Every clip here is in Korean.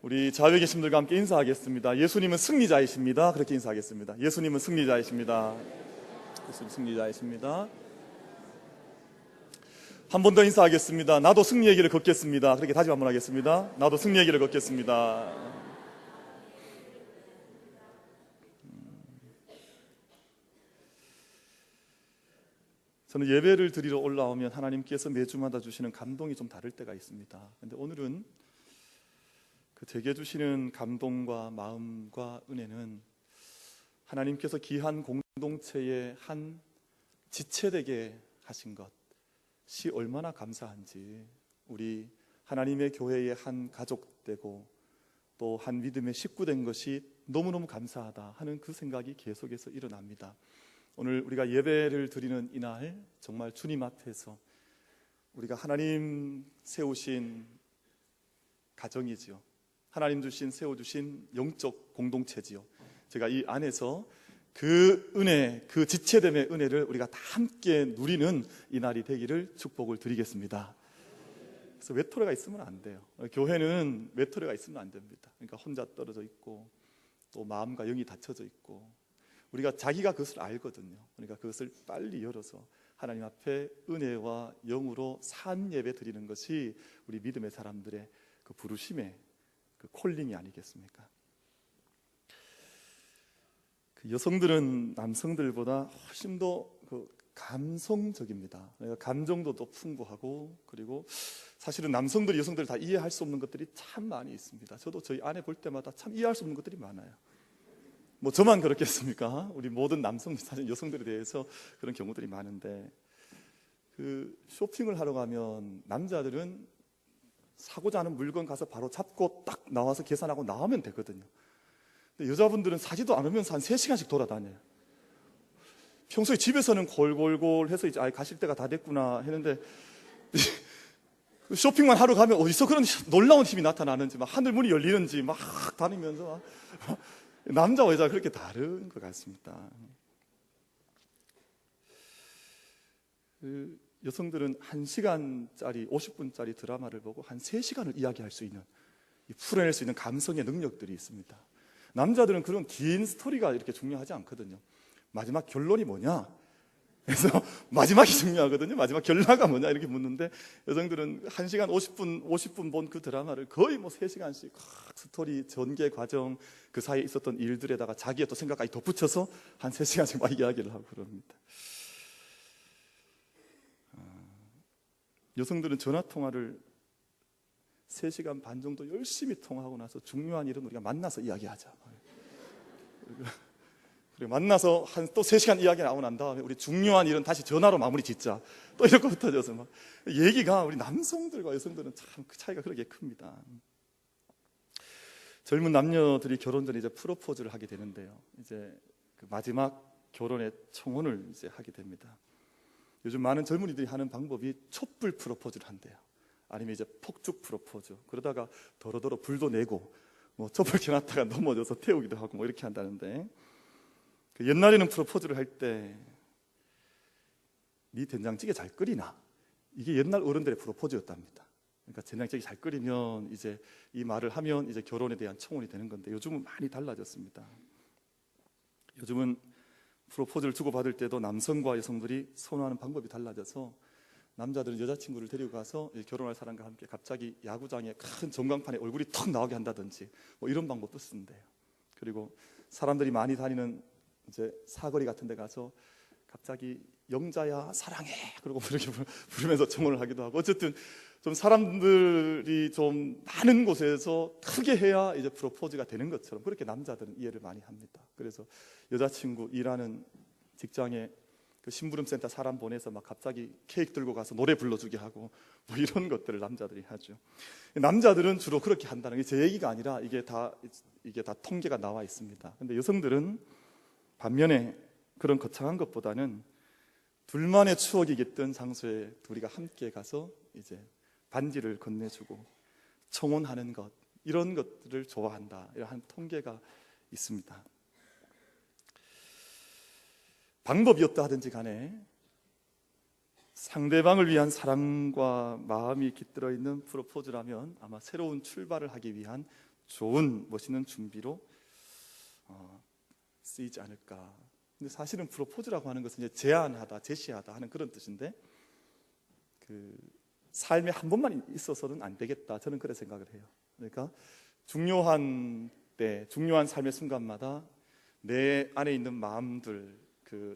우리 좌우에 계신 분들과 함께 인사하겠습니다. 예수님은 승리자이십니다. 그렇게 인사하겠습니다. 예수님은 승리자이십니다. 예수님 승리자이십니다. 한 번 더 인사하겠습니다. 나도 승리의 길을 걷겠습니다. 그렇게 다시 한번 하겠습니다. 나도 승리의 길을 걷겠습니다. 저는 예배를 드리러 올라오면 하나님께서 매주마다 주시는 감동이 좀 다를 때가 있습니다. 그런데 오늘은 그 제게 주시는 감동과 마음과 은혜는 하나님께서 귀한 공동체의 한 지체되게 하신 것이 얼마나 감사한지, 우리 하나님의 교회의 한 가족 되고 또 한 믿음의 식구 된 것이 너무너무 감사하다 하는 그 생각이 계속해서 일어납니다. 오늘 우리가 예배를 드리는 이날 정말 주님 앞에서 우리가 하나님 세우신 가정이지요. 하나님 세워주신 영적 공동체지요. 제가 이 안에서 그 은혜, 그 지체됨의 은혜를 우리가 다 함께 누리는 이날이 되기를 축복을 드리겠습니다. 그래서 외톨이가 있으면 안 돼요. 교회는 외톨이가 있으면 안 됩니다. 그러니까 혼자 떨어져 있고 또 마음과 영이 닫혀져 있고, 우리가 자기가 그것을 알거든요. 그러니까 그것을 빨리 열어서 하나님 앞에 은혜와 영으로 산 예배 드리는 것이 우리 믿음의 사람들의 그 부르심의 그 콜링이 아니겠습니까? 그 여성들은 남성들보다 훨씬 더 그 감성적입니다. 감정도 더 풍부하고, 그리고 사실은 남성들이 여성들을 다 이해할 수 없는 것들이 참 많이 있습니다. 저도 저희 아내 볼 때마다 참 이해할 수 없는 것들이 많아요. 뭐 저만 그렇겠습니까? 우리 모든 남성, 사실 여성들에 대해서 그런 경우들이 많은데, 그 쇼핑을 하러 가면 남자들은 사고자 하는 물건 가서 바로 잡고 딱 나와서 계산하고 나오면 되거든요. 근데 여자분들은 사지도 않으면서 한 3시간씩 돌아다녀요. 평소에 집에서는 골골골 해서 이제 가실 때가 다 됐구나 했는데 쇼핑만 하러 가면 어디서 그런 놀라운 힘이 나타나는지, 막 하늘 문이 열리는지 막 다니면서 막 남자와 여자가 그렇게 다른 것 같습니다. 그 여성들은 1시간짜리 50분짜리 드라마를 보고 한 3시간을 이야기할 수 있는, 풀어낼 수 있는 감성의 능력들이 있습니다. 남자들은 그런 긴 스토리가 이렇게 중요하지 않거든요. 마지막 결론이 뭐냐? 그래서 마지막이 중요하거든요. 마지막 결과가 뭐냐 이렇게 묻는데, 여성들은 1시간 50분 본 그 드라마를 거의 뭐 3시간씩 스토리 전개 과정, 그 사이에 있었던 일들에다가 자기의 또 생각까지 덧붙여서 한 3시간씩 막 이야기를 하고 그럽니다. 여성들은 전화 통화를 3시간 반 정도 열심히 통화하고 나서 중요한 일은 우리가 만나서 이야기하자. 그리고 만나서 또 3시간 이야기 나오고 난 다음에 우리 중요한 일은 다시 전화로 마무리 짓자. 또 이렇게 흩어져서 막 얘기가, 우리 남성들과 여성들은 참 그 차이가 그렇게 큽니다. 젊은 남녀들이 결혼 전에 이제 프로포즈를 하게 되는데요. 이제 그 마지막 결혼의 청혼을 이제 하게 됩니다. 요즘 많은 젊은이들이 하는 방법이 촛불 프로포즈를 한대요. 아니면 이제 폭죽 프로포즈. 그러다가 더러더러 불도 내고 뭐 촛불 켜놨다가 넘어져서 태우기도 하고 뭐 이렇게 한다는데, 그 옛날에는 프로포즈를 할 때 네 된장찌개 잘 끓이나, 이게 옛날 어른들의 프로포즈였답니다. 그러니까 된장찌개 잘 끓이면 이제 이 말을 하면 이제 결혼에 대한 청혼이 되는 건데, 요즘은 많이 달라졌습니다. 요즘은 프로포즈를 주고받을 때도 남성과 여성들이 선호하는 방법이 달라져서, 남자들은 여자친구를 데리고 가서 결혼할 사람과 함께 갑자기 야구장에 큰 전광판에 얼굴이 턱 나오게 한다든지 뭐 이런 방법도 쓴대요. 그리고 사람들이 많이 다니는 이제 사거리 같은 데 가서 갑자기 영자야 사랑해 그러고 이렇게 부르면서 청혼을 하기도 하고, 어쨌든 좀 사람들이 좀 많은 곳에서 크게 해야 이제 프로포즈가 되는 것처럼 그렇게 남자들은 이해를 많이 합니다. 그래서 여자친구 일하는 직장에 그 심부름센터 사람 보내서 막 갑자기 케이크 들고 가서 노래 불러주게 하고 뭐 이런 것들을 남자들이 하죠. 남자들은 주로 그렇게 한다는 게 제 얘기가 아니라 이게 다 통계가 나와 있습니다. 근데 여성들은 반면에 그런 거창한 것보다는 둘만의 추억이 깃든 장소에 우리가 함께 가서 이제 반지를 건네주고 청혼하는 것, 이런 것들을 좋아한다, 이런 통계가 있습니다. 방법이 어떠하든지 간에 상대방을 위한 사랑과 마음이 깃들어 있는 프로포즈라면 아마 새로운 출발을 하기 위한 좋은 멋있는 준비로 쓰이지 않을까. 근데 사실은 프로포즈라고 하는 것은 이제 제안하다, 제시하다 하는 그런 뜻인데, 그 삶에 한 번만 있어서는 안 되겠다, 저는 그렇게 생각을 해요. 그러니까 중요한 때, 중요한 삶의 순간마다 내 안에 있는 마음들,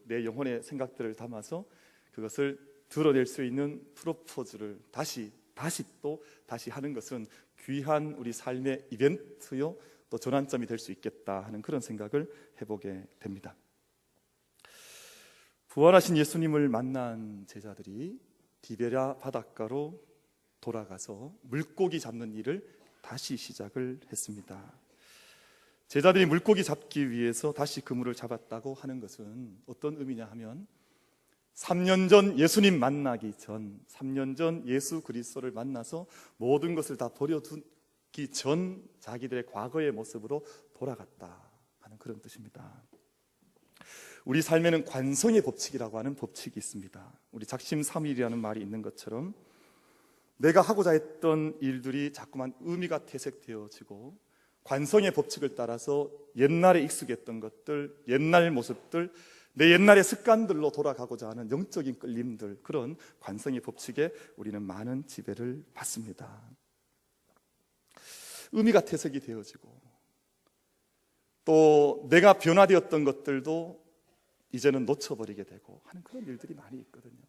내 영혼의 생각들을 담아서 그것을 드러낼 수 있는 프로포즈를 다시 하는 것은 귀한 우리 삶의 이벤트요, 또 전환점이 될 수 있겠다 하는 그런 생각을 해보게 됩니다. 부활하신 예수님을 만난 제자들이 디베랴 바닷가로 돌아가서 물고기 잡는 일을 다시 시작을 했습니다. 제자들이 물고기 잡기 위해서 다시 그물을 잡았다고 하는 것은 어떤 의미냐 하면 3년 전 예수님 만나기 전, 3년 전 예수 그리스도를 만나서 모든 것을 다 버려두기 전 자기들의 과거의 모습으로 돌아갔다 하는 그런 뜻입니다. 우리 삶에는 관성의 법칙이라고 하는 법칙이 있습니다. 우리 작심삼일이라는 말이 있는 것처럼 내가 하고자 했던 일들이 자꾸만 의미가 퇴색되어지고 관성의 법칙을 따라서 옛날에 익숙했던 것들, 옛날 모습들, 내 옛날의 습관들로 돌아가고자 하는 영적인 끌림들, 그런 관성의 법칙에 우리는 많은 지배를 받습니다. 의미가 퇴색이 되어지고 또 내가 변화되었던 것들도 이제는 놓쳐버리게 되고 하는 그런 일들이 많이 있거든요.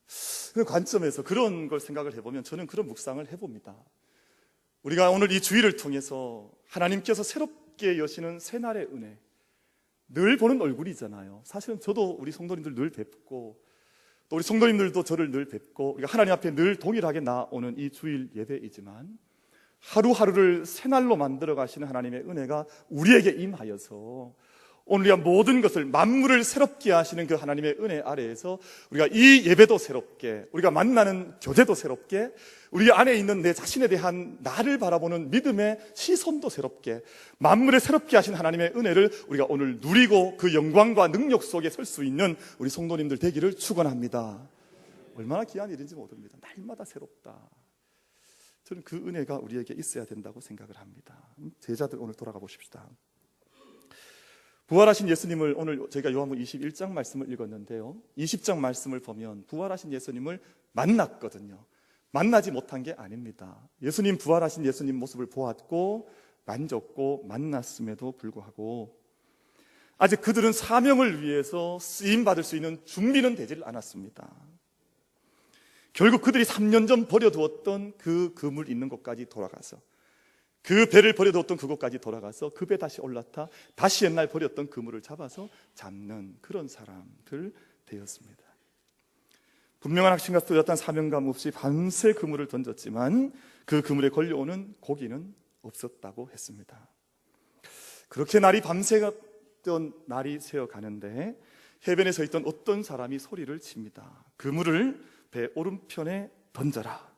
그 관점에서 그런 걸 생각을 해보면 저는 그런 묵상을 해봅니다. 우리가 오늘 이 주일을 통해서 하나님께서 새롭게 여시는 새날의 은혜, 늘 보는 얼굴이잖아요. 사실은 저도 우리 성도님들 늘 뵙고 또 우리 성도님들도 저를 늘 뵙고 우리가 하나님 앞에 늘 동일하게 나오는 이 주일 예배이지만 하루하루를 새날로 만들어 가시는 하나님의 은혜가 우리에게 임하여서 오늘 우리가 모든 것을, 만물을 새롭게 하시는 그 하나님의 은혜 아래에서 우리가 이 예배도 새롭게, 우리가 만나는 교제도 새롭게, 우리 안에 있는 내 자신에 대한 나를 바라보는 믿음의 시선도 새롭게, 만물을 새롭게 하신 하나님의 은혜를 우리가 오늘 누리고 그 영광과 능력 속에 설 수 있는 우리 성도님들 되기를 축원합니다. 얼마나 귀한 일인지 모릅니다. 날마다 새롭다. 저는 그 은혜가 우리에게 있어야 된다고 생각을 합니다. 제자들 오늘 돌아가 보십시다. 부활하신 예수님을 오늘 저희가 요한복음 21장 말씀을 읽었는데요, 20장 말씀을 보면 부활하신 예수님을 만났거든요. 만나지 못한 게 아닙니다. 예수님, 부활하신 예수님 모습을 보았고 만졌고 만났음에도 불구하고 아직 그들은 사명을 위해서 쓰임받을 수 있는 준비는 되질 않았습니다. 결국 그들이 3년 전 버려두었던 그 그물 있는 곳까지 돌아가서, 그 배를 버려두었던 그곳까지 돌아가서 그 배 다시 올라타 다시 옛날 버렸던 그물을 잡아서 잡는 그런 사람들 되었습니다. 분명한 확신과 뚜렷한 사명감 없이 밤새 그물을 던졌지만 그 그물에 걸려오는 고기는 없었다고 했습니다. 그렇게 날이 밤새던 날이 새어가는데 해변에 서 있던 어떤 사람이 소리를 칩니다. 그물을 배 오른편에 던져라.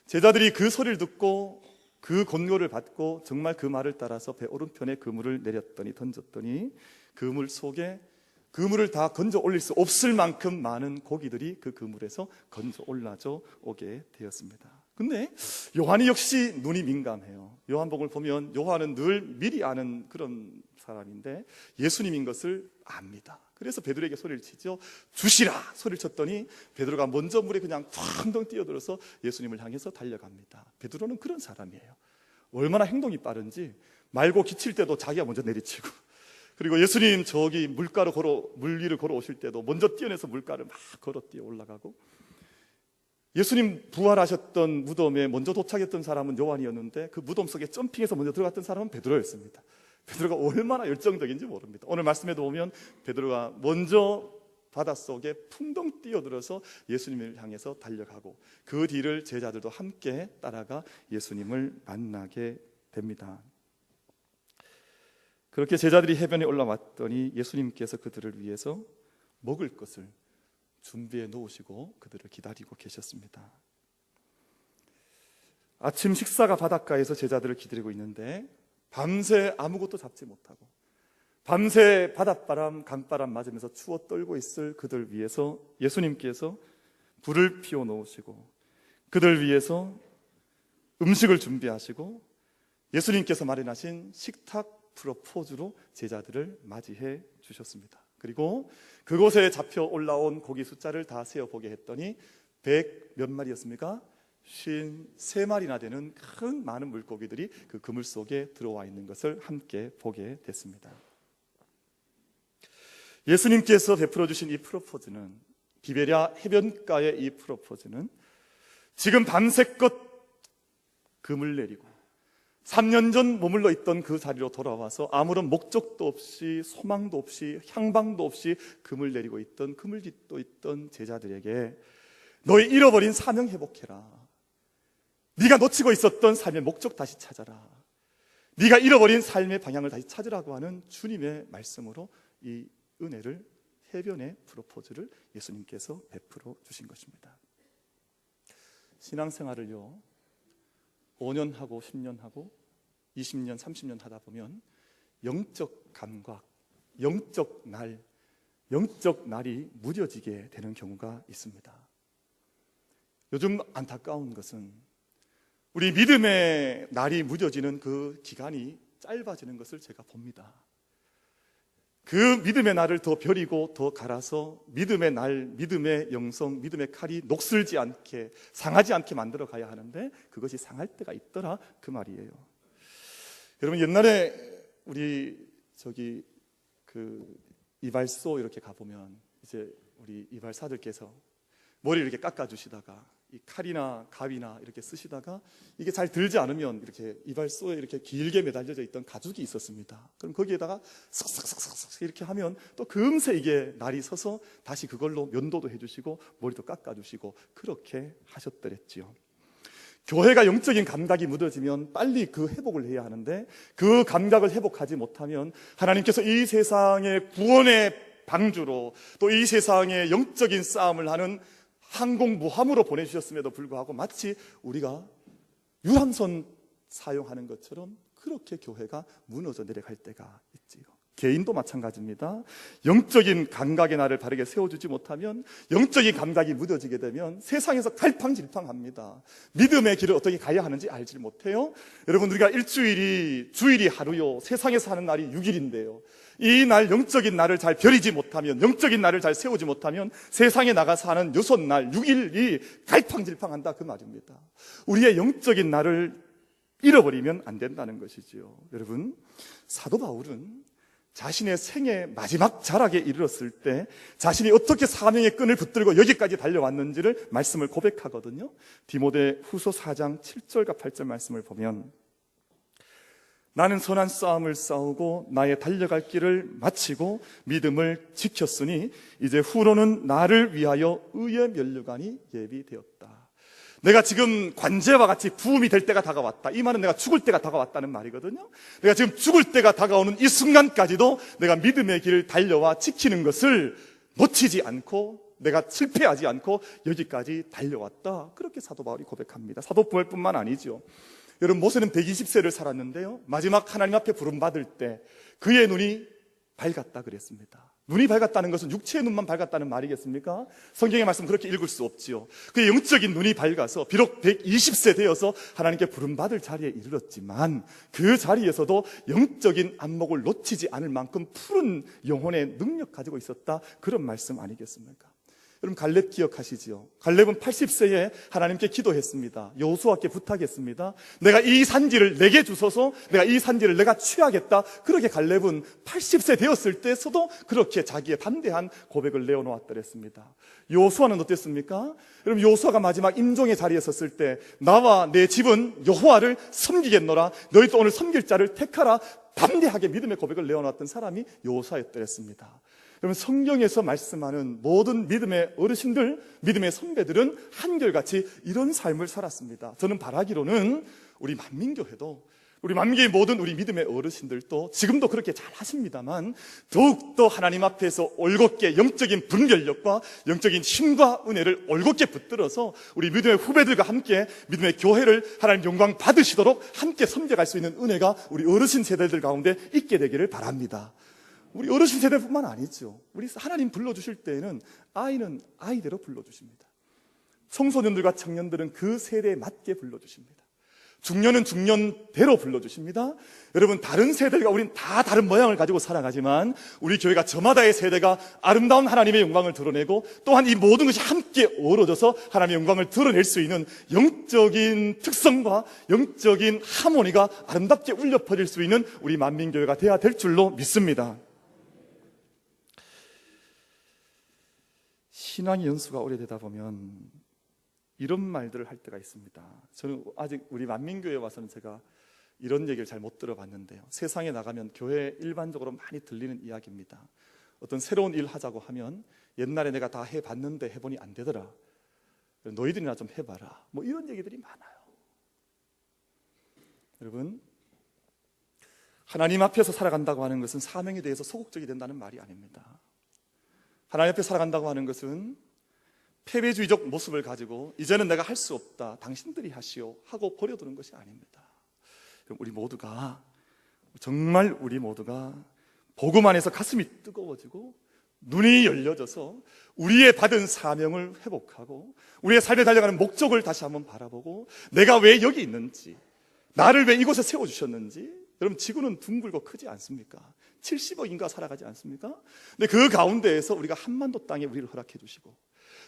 제자들이 그 소리를 듣고 그 권고를 받고 정말 그 말을 따라서 배 오른편에 그물을 내렸더니, 던졌더니 그물 속에 그물을 다 건져 올릴 수 없을 만큼 많은 고기들이 그 그물에서 건져 올라져 오게 되었습니다. 근데 요한이 역시 눈이 민감해요. 요한복음을 보면 요한은 늘 미리 아는 그런 사람인데 예수님인 것을 압니다. 그래서 베드로에게 소리를 치죠. 주시라 소리를 쳤더니 베드로가 먼저 물에 그냥 텅텅 뛰어들어서 예수님을 향해서 달려갑니다. 베드로는 그런 사람이에요. 얼마나 행동이 빠른지 말고 기칠 때도 자기가 먼저 내리치고, 그리고 예수님 저기 물 위를 걸어 오실 때도 먼저 뛰어내서 물가를 막 걸어 뛰어 올라가고, 예수님 부활하셨던 무덤에 먼저 도착했던 사람은 요한이었는데 그 무덤 속에 점핑해서 먼저 들어갔던 사람은 베드로였습니다. 베드로가 얼마나 열정적인지 모릅니다. 오늘 말씀에도 보면 베드로가 먼저 바닷속에 풍덩 뛰어들어서 예수님을 향해서 달려가고 그 뒤를 제자들도 함께 따라가 예수님을 만나게 됩니다. 그렇게 제자들이 해변에 올라왔더니 예수님께서 그들을 위해서 먹을 것을 준비해 놓으시고 그들을 기다리고 계셨습니다. 아침 식사가 바닷가에서 제자들을 기다리고 있는데 밤새 아무것도 잡지 못하고 밤새 바닷바람, 강바람 맞으면서 추워 떨고 있을 그들 위해서 예수님께서 불을 피워 놓으시고 그들 위해서 음식을 준비하시고 예수님께서 마련하신 식탁 프로포즈로 제자들을 맞이해 주셨습니다. 그리고 그곳에 잡혀 올라온 고기 숫자를 다 세어보게 했더니 100 몇 마리였습니까? 53마리나 되는 큰 많은 물고기들이 그 그물 속에 들어와 있는 것을 함께 보게 됐습니다. 예수님께서 베풀어 주신 이 프로포즈는, 디베랴 해변가의 이 프로포즈는 지금 밤새껏 금을 내리고 3년 전 머물러 있던 그 자리로 돌아와서 아무런 목적도 없이 소망도 없이 향방도 없이 금을 내리고 있던, 금을 짓고 있던 제자들에게 너희 잃어버린 사명 회복해라, 네가 놓치고 있었던 삶의 목적 다시 찾아라, 네가 잃어버린 삶의 방향을 다시 찾으라고 하는 주님의 말씀으로 이 은혜를, 해변의 프로포즈를 예수님께서 베풀어 주신 것입니다. 신앙생활을요 5년 하고 10년 하고 20년 30년 하다 보면 영적 감각, 영적 날이 무뎌지게 되는 경우가 있습니다. 요즘 안타까운 것은 우리 믿음의 날이 무뎌지는 그 기간이 짧아지는 것을 제가 봅니다. 그 믿음의 날을 더 벼리고 더 갈아서 믿음의 날, 믿음의 영성, 믿음의 칼이 녹슬지 않게, 상하지 않게 만들어 가야 하는데 그것이 상할 때가 있더라, 그 말이에요. 여러분, 옛날에 우리 그 이발소 이렇게 가보면 이제 우리 이발사들께서 머리를 이렇게 깎아주시다가 이 칼이나 가위나 이렇게 쓰시다가 이게 잘 들지 않으면 이렇게 이발소에 이렇게 길게 매달려져 있던 가죽이 있었습니다. 그럼 거기에다가 싹싹싹싹 이렇게 하면 또 금세 이게 날이 서서 다시 그걸로 면도도 해주시고 머리도 깎아주시고 그렇게 하셨더랬지요. 교회가 영적인 감각이 무뎌지면 빨리 그 회복을 해야 하는데 그 감각을 회복하지 못하면 하나님께서 이 세상의 구원의 방주로 또 이 세상의 영적인 싸움을 하는 항공모함으로 보내주셨음에도 불구하고 마치 우리가 유람선 사용하는 것처럼 그렇게 교회가 무너져 내려갈 때가 있지요. 개인도 마찬가지입니다. 영적인 감각의 날을 바르게 세워주지 못하면, 영적인 감각이 무뎌지게 되면 세상에서 갈팡질팡합니다. 믿음의 길을 어떻게 가야 하는지 알지 못해요. 여러분, 우리가 주일이 하루요, 세상에서 하는 날이 6일인데요 이 날, 영적인 날을 잘 벼리지 못하면, 영적인 날을 잘 세우지 못하면 세상에 나가서 하는 6날, 6일이 갈팡질팡한다, 그 말입니다. 우리의 영적인 날을 잃어버리면 안 된다는 것이지요. 여러분, 사도 바울은 자신의 생애 마지막 자락에 이르렀을 때 자신이 어떻게 사명의 끈을 붙들고 여기까지 달려왔는지를 말씀을 고백하거든요. 디모데 후서 4장 7절과 8절 말씀을 보면, 나는 선한 싸움을 싸우고 나의 달려갈 길을 마치고 믿음을 지켰으니 이제 후로는 나를 위하여 의의 면류관이 예비되었다. 내가 지금 관제와 같이 부음이 될 때가 다가왔다. 이 말은 내가 죽을 때가 다가왔다는 말이거든요. 내가 지금 죽을 때가 다가오는 이 순간까지도 내가 믿음의 길을 달려와 지키는 것을 놓치지 않고 내가 실패하지 않고 여기까지 달려왔다. 그렇게 사도 바울이 고백합니다. 사도 바울뿐만 아니죠. 여러분, 모세는 120세를 살았는데요 마지막 하나님 앞에 부름받을 때 그의 눈이 밝았다 그랬습니다. 눈이 밝았다는 것은 육체의 눈만 밝았다는 말이겠습니까? 성경의 말씀 그렇게 읽을 수 없지요. 그의 영적인 눈이 밝아서 비록 120세 되어서 하나님께 부름받을 자리에 이르렀지만 그 자리에서도 영적인 안목을 놓치지 않을 만큼 푸른 영혼의 능력 가지고 있었다, 그런 말씀 아니겠습니까? 여러분, 갈렙 기억하시지요? 갈렙은 80세에 하나님께 기도했습니다. 여호수아께 부탁했습니다. 내가 이 산지를 내게 주소서, 내가 이 산지를 내가 취하겠다. 그렇게 갈렙은 80세 되었을 때서도 그렇게 자기의 담대한 고백을 내어놓았더랬습니다. 여호수아는 어땠습니까? 여러분, 여호수아가 마지막 임종의 자리에 섰을 때 나와 내 집은 여호와를 섬기겠노라, 너희도 오늘 섬길 자를 택하라, 담대하게 믿음의 고백을 내어놨던 사람이 여호수아였더랬습니다. 여러분, 성경에서 말씀하는 모든 믿음의 어르신들, 믿음의 선배들은 한결같이 이런 삶을 살았습니다. 저는 바라기로는 우리 만민교회도, 우리 만민교회 모든 우리 믿음의 어르신들도 지금도 그렇게 잘 하십니다만 더욱더 하나님 앞에서 올곧게 영적인 분별력과 영적인 힘과 은혜를 올곧게 붙들어서 우리 믿음의 후배들과 함께 믿음의 교회를 하나님 영광 받으시도록 함께 섬겨갈 수 있는 은혜가 우리 어르신 세대들 가운데 있게 되기를 바랍니다. 우리 어르신 세대뿐만 아니죠. 우리 하나님 불러주실 때에는 아이는 아이대로 불러주십니다. 청소년들과 청년들은 그 세대에 맞게 불러주십니다. 중년은 중년대로 불러주십니다. 여러분, 다른 세대가 우린 다 다른 모양을 가지고 살아가지만 우리 교회가 저마다의 세대가 아름다운 하나님의 영광을 드러내고 또한 이 모든 것이 함께 어우러져서 하나님의 영광을 드러낼 수 있는 영적인 특성과 영적인 하모니가 아름답게 울려 퍼질 수 있는 우리 만민교회가 되어야 될 줄로 믿습니다. 신앙의 연수가 오래되다 보면 이런 말들을 할 때가 있습니다. 저는 아직 우리 만민교회에 와서는 제가 이런 얘기를 잘 못 들어봤는데요. 세상에 나가면 교회에 일반적으로 많이 들리는 이야기입니다. 어떤 새로운 일 하자고 하면 옛날에 내가 다 해봤는데 해보니 안 되더라. 너희들이나 좀 해봐라. 뭐 이런 얘기들이 많아요. 여러분, 하나님 앞에서 살아간다고 하는 것은 사명에 대해서 소극적이 된다는 말이 아닙니다. 하나님 앞에 살아간다고 하는 것은 패배주의적 모습을 가지고 이제는 내가 할 수 없다, 당신들이 하시오 하고 버려두는 것이 아닙니다. 우리 모두가, 정말 우리 모두가 복음 안에서 가슴이 뜨거워지고 눈이 열려져서 우리의 받은 사명을 회복하고 우리의 삶에 달려가는 목적을 다시 한번 바라보고 내가 왜 여기 있는지, 나를 왜 이곳에 세워주셨는지. 여러분, 지구는 둥글고 크지 않습니까? 70억 인가 살아가지 않습니까? 근데 그 가운데에서 우리가 한반도 땅에 우리를 허락해 주시고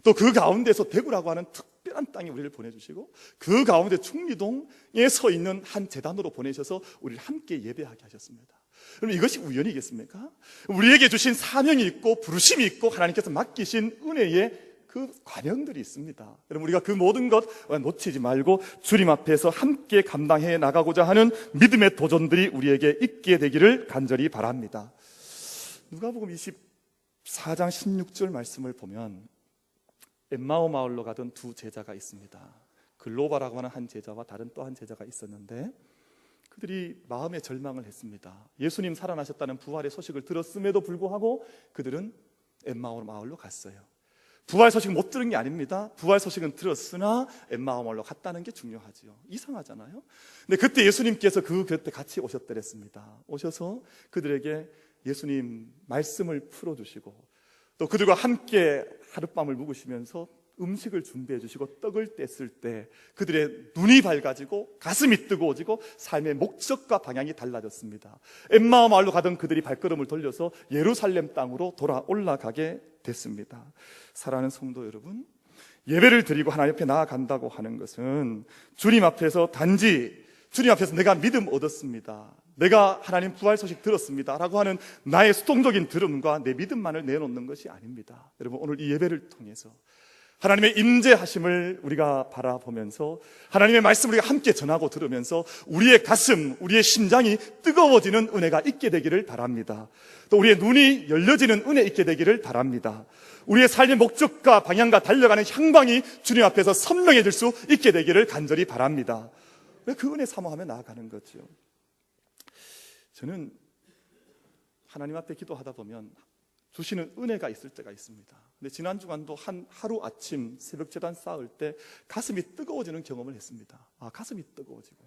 또 그 가운데서 대구라고 하는 특별한 땅에 우리를 보내주시고 그 가운데 충리동에 서 있는 한 재단으로 보내셔서 우리를 함께 예배하게 하셨습니다. 그럼 이것이 우연이겠습니까? 우리에게 주신 사명이 있고 부르심이 있고 하나님께서 맡기신 은혜의 그 과정들이 있습니다. 여러분, 우리가 그 모든 것 놓치지 말고 주님 앞에서 함께 감당해 나가고자 하는 믿음의 도전들이 우리에게 있게 되기를 간절히 바랍니다. 누가복음 24장 16절 말씀을 보면 엠마오 마을로 가던 두 제자가 있습니다. 글로바라고 하는 한 제자와 다른 또 한 제자가 있었는데 그들이 마음의 절망을 했습니다. 예수님 살아나셨다는 부활의 소식을 들었음에도 불구하고 그들은 엠마오 마을로 갔어요. 부활 소식 못 들은 게 아닙니다. 부활 소식은 들었으나 엠마오 마을로 갔다는 게 중요하죠. 이상하잖아요. 근데 그때 예수님께서 그 곁에 같이 오셨더랬습니다. 오셔서 그들에게 예수님 말씀을 풀어주시고 또 그들과 함께 하룻밤을 묵으시면서 음식을 준비해 주시고 떡을 뗐을 때 그들의 눈이 밝아지고 가슴이 뜨거워지고 삶의 목적과 방향이 달라졌습니다. 엠마오 마을로 가던 그들이 발걸음을 돌려서 예루살렘 땅으로 돌아 올라가게 됐습니다. 사랑하는 성도 여러분, 예배를 드리고 하나님 앞에 나아간다고 하는 것은 주님 앞에서 단지 주님 앞에서 내가 믿음 얻었습니다, 내가 하나님 부활 소식 들었습니다 라고 하는 나의 수동적인 들음과 내 믿음만을 내놓는 것이 아닙니다. 여러분, 오늘 이 예배를 통해서 하나님의 임재하심을 우리가 바라보면서 하나님의 말씀을 우리가 함께 전하고 들으면서 우리의 가슴, 우리의 심장이 뜨거워지는 은혜가 있게 되기를 바랍니다. 또 우리의 눈이 열려지는 은혜 있게 되기를 바랍니다. 우리의 삶의 목적과 방향과 달려가는 향방이 주님 앞에서 선명해질 수 있게 되기를 간절히 바랍니다. 그 은혜 사모하며 나아가는 거죠. 저는 하나님 앞에 기도하다 보면 주시는 은혜가 있을 때가 있습니다. 근데 지난 주간도 하루 아침 새벽 제단 쌓을 때 가슴이 뜨거워지는 경험을 했습니다. 가슴이 뜨거워지고,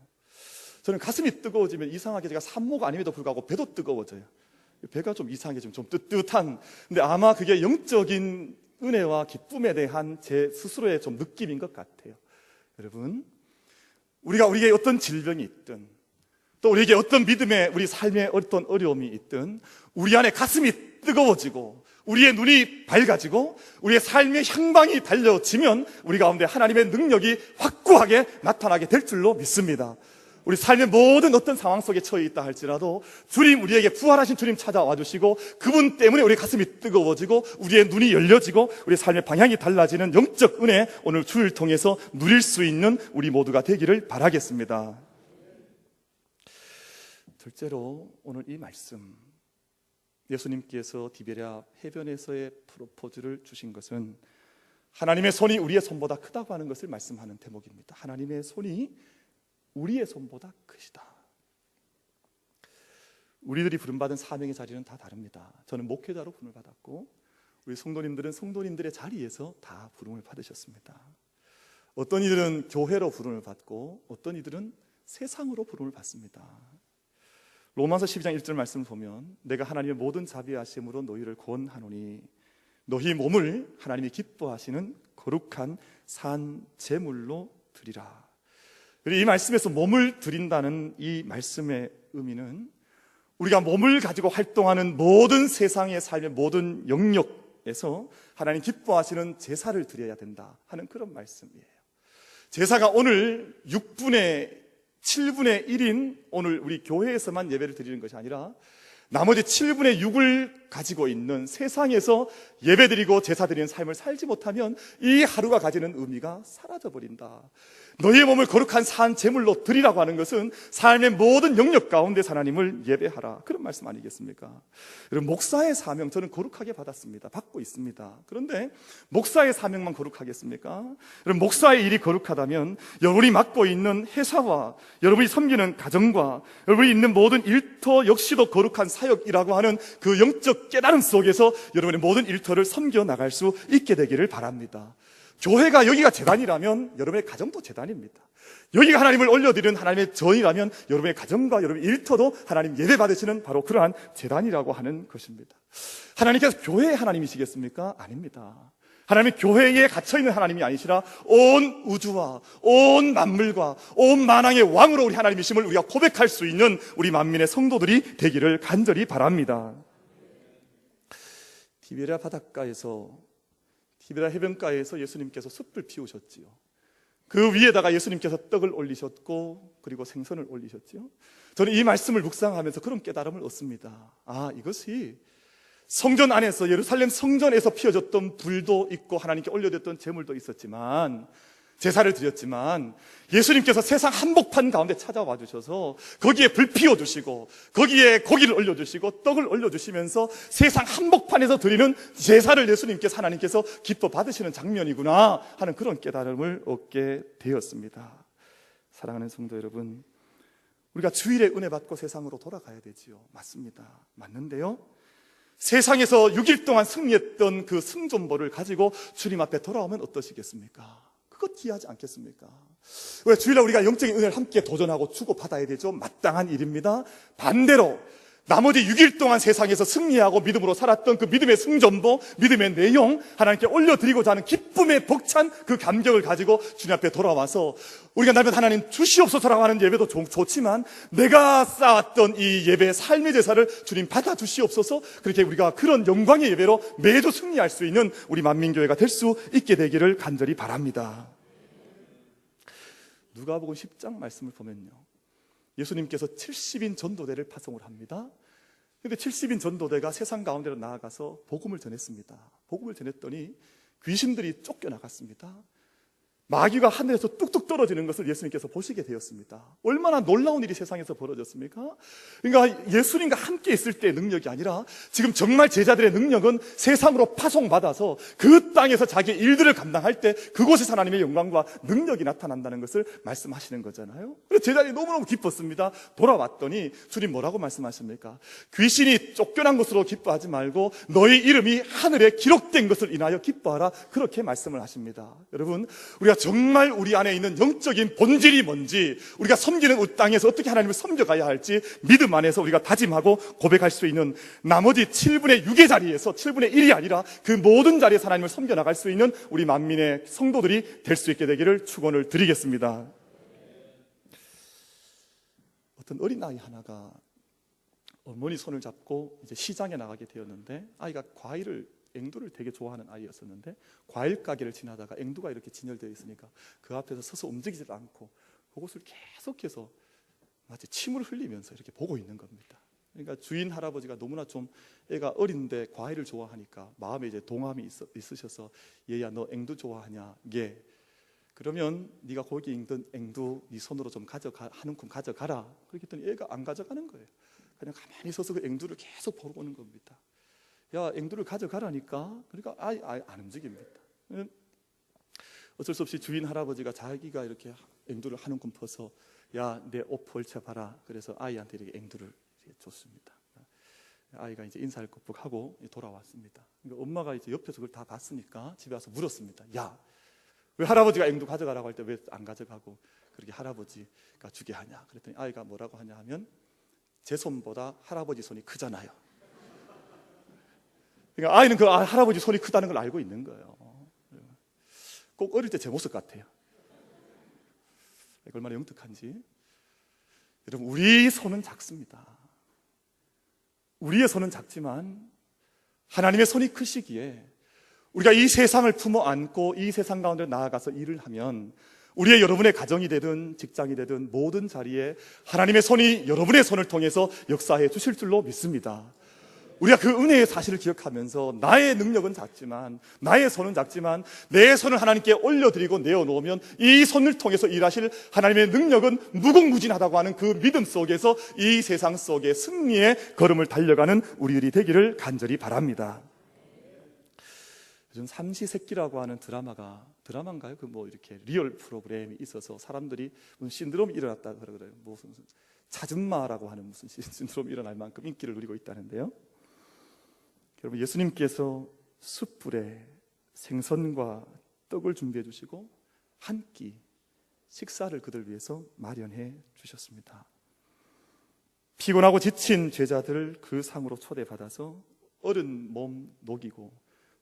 저는 가슴이 뜨거워지면 이상하게 제가 산모가 아님에도 불구하고 배도 뜨거워져요. 배가 좀 이상하게 좀 뜨뜻한, 근데 아마 그게 영적인 은혜와 기쁨에 대한 제 스스로의 좀 느낌인 것 같아요. 여러분, 우리에게 어떤 질병이 있든 또 우리에게 어떤 믿음의 우리 삶의 어떤 어려움이 있든 우리 안에 가슴이 뜨거워지고 우리의 눈이 밝아지고 우리의 삶의 향방이 달려지면 우리 가운데 하나님의 능력이 확고하게 나타나게 될 줄로 믿습니다. 우리 삶의 모든 어떤 상황 속에 처해 있다 할지라도 주님, 우리에게 부활하신 주님 찾아와 주시고 그분 때문에 우리 가슴이 뜨거워지고 우리의 눈이 열려지고 우리 삶의 방향이 달라지는 영적 은혜, 오늘 주일 통해서 누릴 수 있는 우리 모두가 되기를 바라겠습니다. 둘째로, 오늘 이 말씀, 예수님께서 디베랴 해변에서의 프로포즈를 주신 것은 하나님의 손이 우리의 손보다 크다고 하는 것을 말씀하는 대목입니다. 하나님의 손이 우리의 손보다 크시다. 우리들이 부름받은 사명의 자리는 다 다릅니다. 저는 목회자로 부름을 받았고 우리 성도님들은 성도님들의 자리에서 다 부름을 받으셨습니다. 어떤 이들은 교회로 부름을 받고 어떤 이들은 세상으로 부름을 받습니다. 로마서 12장 1절 말씀을 보면 내가 하나님의 모든 자비하심으로 너희를 권하노니 너희 몸을 하나님이 기뻐하시는 거룩한 산 제물로 드리라. 이 말씀에서 몸을 드린다는 이 말씀의 의미는 우리가 몸을 가지고 활동하는 모든 세상의 삶의 모든 영역에서 하나님 기뻐하시는 제사를 드려야 된다 하는 그런 말씀이에요. 제사가 오늘 6분의 7분의 1인 오늘 우리 교회에서만 예배를 드리는 것이 아니라 나머지 7분의 6을 가지고 있는 세상에서 예배드리고 제사드리는 삶을 살지 못하면 이 하루가 가지는 의미가 사라져버린다. 너희의 몸을 거룩한 산 제물로 드리라고 하는 것은 삶의 모든 영역 가운데서 하나님을 예배하라, 그런 말씀 아니겠습니까? 여러분, 목사의 사명 저는 거룩하게 받았습니다. 받고 있습니다. 그런데 목사의 사명만 거룩하겠습니까? 여러분, 목사의 일이 거룩하다면 여러분이 맡고 있는 회사와 여러분이 섬기는 가정과 여러분이 있는 모든 일터 역시도 거룩한 사역이라고 하는 그 영적 깨달음 속에서 여러분의 모든 일터를 섬겨 나갈 수 있게 되기를 바랍니다. 교회가 여기가 제단이라면 여러분의 가정도 제단입니다. 여기가 하나님을 올려드리는 하나님의 전이라면 여러분의 가정과 여러분의 일터도 하나님 예배 받으시는 바로 그러한 제단이라고 하는 것입니다. 하나님께서 교회의 하나님이시겠습니까? 아닙니다. 하나님은 교회에 갇혀있는 하나님이 아니시라 온 우주와 온 만물과 온 만왕의 왕으로 우리 하나님이심을 우리가 고백할 수 있는 우리 만민의 성도들이 되기를 간절히 바랍니다. 티베리아 바닷가에서 티베리아 해변가에서 예수님께서 숯불 피우셨지요. 그 위에다가 예수님께서 떡을 올리셨고 그리고 생선을 올리셨지요. 저는 이 말씀을 묵상하면서 그런 깨달음을 얻습니다. 이것이 성전 안에서, 예루살렘 성전에서 피워졌던 불도 있고 하나님께 올려졌던 제물도 있었지만, 제사를 드렸지만, 예수님께서 세상 한복판 가운데 찾아와 주셔서 거기에 불 피워주시고 거기에 고기를 올려주시고 떡을 올려주시면서 세상 한복판에서 드리는 제사를 예수님께서, 하나님께서 기뻐 받으시는 장면이구나 하는 그런 깨달음을 얻게 되었습니다. 사랑하는 성도 여러분, 우리가 주일에 은혜 받고 세상으로 돌아가야 되지요. 맞습니다. 맞는데요, 세상에서 6일 동안 승리했던 그 승존보를 가지고 주님 앞에 돌아오면 어떠시겠습니까? 그것 귀하지 않겠습니까? 왜 주일날 우리가 영적인 은혜를 함께 도전하고 주고받아야 되죠? 마땅한 일입니다. 반대로 나머지 6일 동안 세상에서 승리하고 믿음으로 살았던 그 믿음의 승전보, 믿음의 내용 하나님께 올려드리고자 하는 기쁨에 벅찬 그 감격을 가지고 주님 앞에 돌아와서 우리가 날마다 하나님 주시옵소서라고 하는 예배도 좋지만 내가 쌓았던 이 예배의 삶의 제사를 주님 받아주시옵소서, 그렇게 우리가 그런 영광의 예배로 매주 승리할 수 있는 우리 만민교회가 될 수 있게 되기를 간절히 바랍니다. 누가복음 10장 말씀을 보면요, 예수님께서 70인 전도대를 파송을 합니다. 그런데 70인 전도대가 세상 가운데로 나아가서 복음을 전했습니다. 복음을 전했더니 귀신들이 쫓겨나갔습니다. 마귀가 하늘에서 뚝뚝 떨어지는 것을 예수님께서 보시게 되었습니다. 얼마나 놀라운 일이 세상에서 벌어졌습니까? 그러니까 예수님과 함께 있을 때의 능력이 아니라 지금 정말 제자들의 능력은 세상으로 파송받아서 그 땅에서 자기의 일들을 감당할 때 그곳에서 하나님의 영광과 능력이 나타난다는 것을 말씀하시는 거잖아요. 그래서 제자들이 너무너무 기뻤습니다. 돌아왔더니 주님 뭐라고 말씀하십니까? 귀신이 쫓겨난 것으로 기뻐하지 말고 너희 이름이 하늘에 기록된 것을 인하여 기뻐하라, 그렇게 말씀을 하십니다. 여러분, 우리가 정말 우리 안에 있는 영적인 본질이 뭔지, 우리가 섬기는 이 땅에서 어떻게 하나님을 섬겨가야 할지 믿음 안에서 우리가 다짐하고 고백할 수 있는 나머지 7분의 6의 자리에서 7분의 1이 아니라 그 모든 자리에서 하나님을 섬겨나갈 수 있는 우리 만민의 성도들이 될 수 있게 되기를 축원을 드리겠습니다. 어떤 어린아이 하나가 어머니 손을 잡고 이제 시장에 나가게 되었는데, 아이가 앵두를 되게 좋아하는 아이였었는데 과일 가게를 지나다가 앵두가 이렇게 진열되어 있으니까 그 앞에서 서서 움직이질 않고 그것을 계속해서 마치 침을 흘리면서 이렇게 보고 있는 겁니다. 그러니까 주인 할아버지가 너무나 좀 애가 어린데 과일을 좋아하니까 마음에 이제 동함이 있으셔서, 얘야 너 앵두 좋아하냐? 예. 그러면 네가 거기 있던 앵두 네 손으로 좀 한 움큼 가져가라. 그렇게 했더니 애가 안 가져가는 거예요. 그냥 가만히 서서 그 앵두를 계속 보고 오는 겁니다. 야, 앵두를 가져가라니까. 그러니까 아이 안 움직입니다. 어쩔 수 없이 주인 할아버지가 자기가 이렇게 앵두를 한 움큼 퍼서, 야, 내 옷 펼쳐봐라. 그래서 아이한테 이렇게 앵두를 줬습니다. 아이가 이제 인사를 꾹꾹하고 돌아왔습니다. 그러니까 엄마가 이제 옆에서 그걸 다 봤으니까 집에 와서 물었습니다. 야, 왜 할아버지가 앵두 가져가라고 할 때 왜 안 가져가고 그렇게 할아버지가 주게 하냐? 그랬더니 아이가 뭐라고 하냐 하면, 제 손보다 할아버지 손이 크잖아요. 그러니까 아이는 그 할아버지 손이 크다는 걸 알고 있는 거예요. 꼭 어릴 때 제 모습 같아요. 얼마나 영특한지. 여러분, 우리 손은 작습니다. 우리의 손은 작지만 하나님의 손이 크시기에 우리가 이 세상을 품어 안고 이 세상 가운데 나아가서 일을 하면 우리의 여러분의 가정이 되든 직장이 되든 모든 자리에 하나님의 손이 여러분의 손을 통해서 역사해 주실 줄로 믿습니다. 우리가 그 은혜의 사실을 기억하면서 나의 능력은 작지만, 나의 손은 작지만 내 손을 하나님께 올려드리고 내어놓으면 이 손을 통해서 일하실 하나님의 능력은 무궁무진하다고 하는 그 믿음 속에서 이 세상 속에 승리의 걸음을 달려가는 우리들이 되기를 간절히 바랍니다. 요즘 삼시세끼라고 하는 드라마인가요? 그 뭐 이렇게 리얼 프로그램이 있어서 사람들이 무슨 신드롬이 일어났다 그러더라고요. 무슨 차준마라고 하는 무슨 신드롬이 일어날 만큼 인기를 누리고 있다는데요. 여러분, 예수님께서 숯불에 생선과 떡을 준비해 주시고 한 끼 식사를 그들 위해서 마련해 주셨습니다. 피곤하고 지친 제자들을 그 상으로 초대받아서 어른 몸 녹이고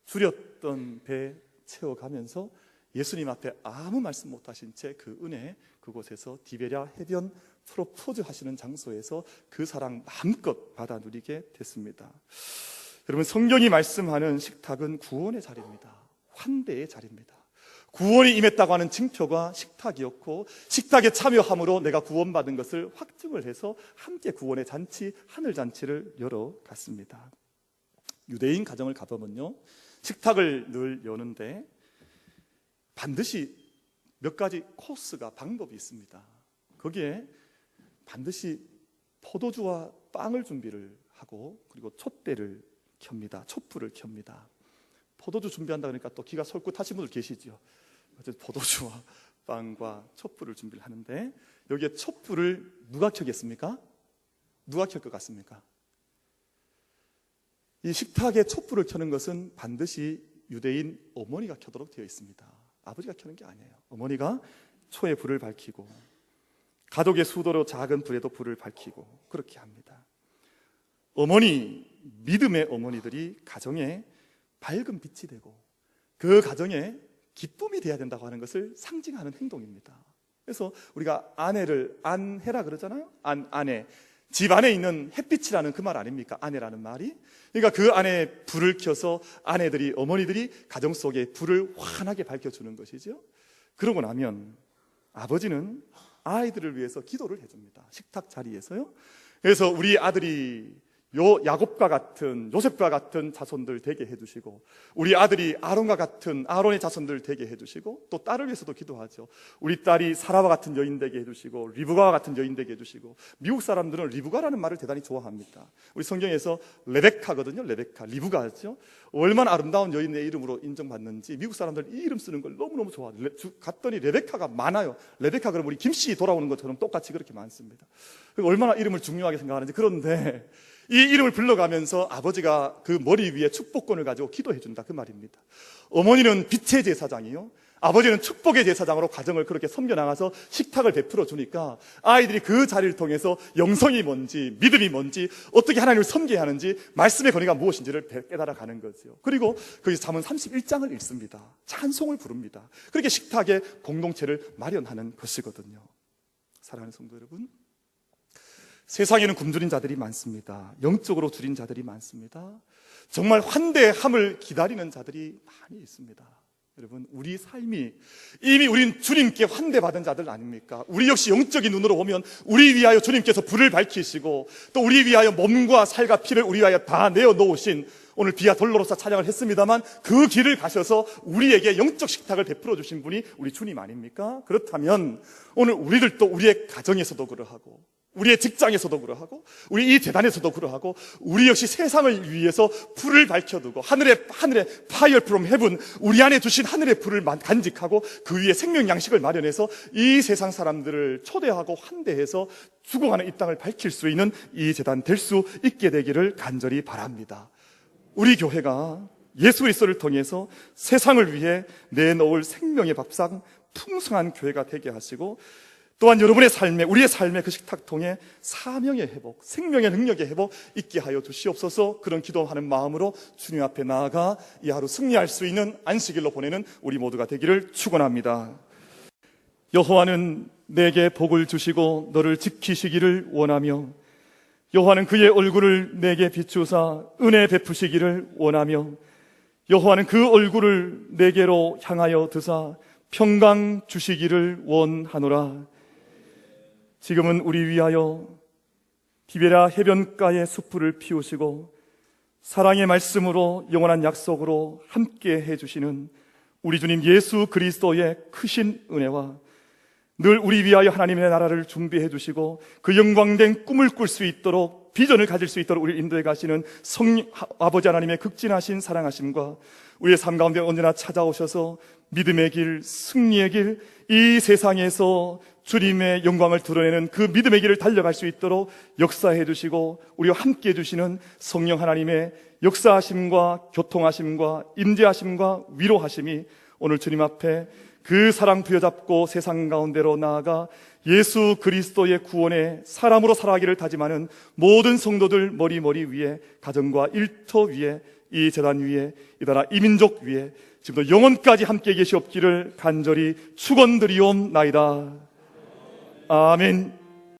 줄였던 배 채워가면서 예수님 앞에 아무 말씀 못하신 채 그 은혜 그곳에서 디베랴 해변 프로포즈 하시는 장소에서 그 사랑 마음껏 받아 누리게 됐습니다. 여러분, 성경이 말씀하는 식탁은 구원의 자리입니다. 환대의 자리입니다. 구원이 임했다고 하는 징표가 식탁이었고 식탁에 참여함으로 내가 구원받은 것을 확증을 해서 함께 구원의 잔치, 하늘잔치를 열어갔습니다. 유대인 가정을 가보면요, 식탁을 늘 여는데 반드시 몇 가지 코스가 방법이 있습니다. 거기에 반드시 포도주와 빵을 준비를 하고 그리고 촛대를 켭니다. 촛불을 켭니다. 포도주 준비한다 그러니까 또 기가 솔깃하신 분들 계시죠. 포도주와 빵과 촛불을 준비를 하는데 여기에 촛불을 누가 켜겠습니까? 누가 켤 것 같습니까? 이 식탁에 촛불을 켜는 것은 반드시 유대인 어머니가 켜도록 되어 있습니다. 아버지가 켜는 게 아니에요. 어머니가 초에 불을 밝히고 가족의 수도로 작은 불에도 불을 밝히고 그렇게 합니다. 어머니, 믿음의 어머니들이 가정에 밝은 빛이 되고 그 가정에 기쁨이 되어야 된다고 하는 것을 상징하는 행동입니다. 그래서 우리가 아내를 안해라 그러잖아요. 아내, 집 안에 있는 햇빛이라는 그 말 아닙니까? 아내라는 말이. 그러니까 그 안에 불을 켜서 아내들이, 어머니들이 가정 속에 불을 환하게 밝혀주는 것이죠. 그러고 나면 아버지는 아이들을 위해서 기도를 해줍니다. 식탁 자리에서요. 그래서 우리 아들이 야곱과 같은, 요셉과 같은 자손들 되게 해주시고 우리 아들이 아론과 같은 아론의 자손들 되게 해주시고 또 딸을 위해서도 기도하죠. 우리 딸이 사라와 같은 여인 되게 해주시고 리브가와 같은 여인 되게 해주시고. 미국 사람들은 리브가라는 말을 대단히 좋아합니다. 우리 성경에서 레베카거든요. 레베카, 리브가죠. 얼마나 아름다운 여인의 이름으로 인정받는지 미국 사람들 이 이름 쓰는 걸 너무너무 좋아해요. 갔더니 레베카가 많아요. 레베카 그러면 우리 김씨 돌아오는 것처럼 똑같이 그렇게 많습니다. 얼마나 이름을 중요하게 생각하는지. 그런데 이 이름을 불러가면서 아버지가 그 머리 위에 축복권을 가지고 기도해 준다 그 말입니다. 어머니는 빛의 제사장이요, 아버지는 축복의 제사장으로 가정을 그렇게 섬겨나가서 식탁을 베풀어 주니까 아이들이 그 자리를 통해서 영성이 뭔지, 믿음이 뭔지, 어떻게 하나님을 섬겨야 하는지, 말씀의 권위가 무엇인지를 깨달아가는 거죠. 그리고 거기서 잠언 31장을 읽습니다. 찬송을 부릅니다. 그렇게 식탁에 공동체를 마련하는 것이거든요. 사랑하는 성도 여러분, 세상에는 굶주린 자들이 많습니다. 영적으로 줄인 자들이 많습니다. 정말 환대함을 기다리는 자들이 많이 있습니다. 여러분, 우리 삶이 이미 우린 주님께 환대받은 자들 아닙니까? 우리 역시 영적인 눈으로 보면 우리 위하여 주님께서 불을 밝히시고 또 우리 위하여 몸과 살과 피를 우리 위하여 다 내어놓으신, 오늘 비아 돌로로사 찬양을 했습니다만 그 길을 가셔서 우리에게 영적 식탁을 베풀어 주신 분이 우리 주님 아닙니까? 그렇다면 오늘 우리들도 우리의 가정에서도 그러하고 우리의 직장에서도 그러하고 우리 이 재단에서도 그러하고 우리 역시 세상을 위해서 불을 밝혀두고 하늘의 fire from heaven, 우리 안에 두신 하늘의 불을 간직하고 그 위에 생명 양식을 마련해서 이 세상 사람들을 초대하고 환대해서 죽어가는 이 땅을 밝힐 수 있는 이 재단 될 수 있게 되기를 간절히 바랍니다. 우리 교회가 예수 그리스도를 통해서 세상을 위해 내놓을 생명의 밥상 풍성한 교회가 되게 하시고 또한 여러분의 삶에, 우리의 삶의 그 식탁통에 사명의 회복, 생명의 능력의 회복 있게 하여 주시옵소서. 그런 기도하는 마음으로 주님 앞에 나아가 이 하루 승리할 수 있는 안식일로 보내는 우리 모두가 되기를 축원합니다. 여호와는 내게 복을 주시고 너를 지키시기를 원하며, 여호와는 그의 얼굴을 내게 비추사 은혜 베푸시기를 원하며, 여호와는 그 얼굴을 내게로 향하여 드사 평강 주시기를 원하노라. 지금은 우리 위하여 디베라 해변가의 숲을 피우시고 사랑의 말씀으로 영원한 약속으로 함께 해주시는 우리 주님 예수 그리스도의 크신 은혜와 늘 우리 위하여 하나님의 나라를 준비해 주시고 그 영광된 꿈을 꿀 수 있도록, 비전을 가질 수 있도록 우리를 인도해 가시는 성령 아버지 하나님의 극진하신 사랑하심과 우리의 삶 가운데 언제나 찾아오셔서 믿음의 길, 승리의 길, 이 세상에서 주님의 영광을 드러내는 그 믿음의 길을 달려갈 수 있도록 역사해 주시고 우리와 함께 해주시는 성령 하나님의 역사하심과 교통하심과 임재하심과 위로하심이 오늘 주님 앞에 그 사랑 부여잡고 세상 가운데로 나아가 예수 그리스도의 구원에 사람으로 살아가기를 다짐하는 모든 성도들 머리 위에, 가정과 일터 위에, 이 재단 위에, 이 나라 이민족 위에 지금도 영원까지 함께 계시옵기를 간절히 축원드리옵나이다. 아멘.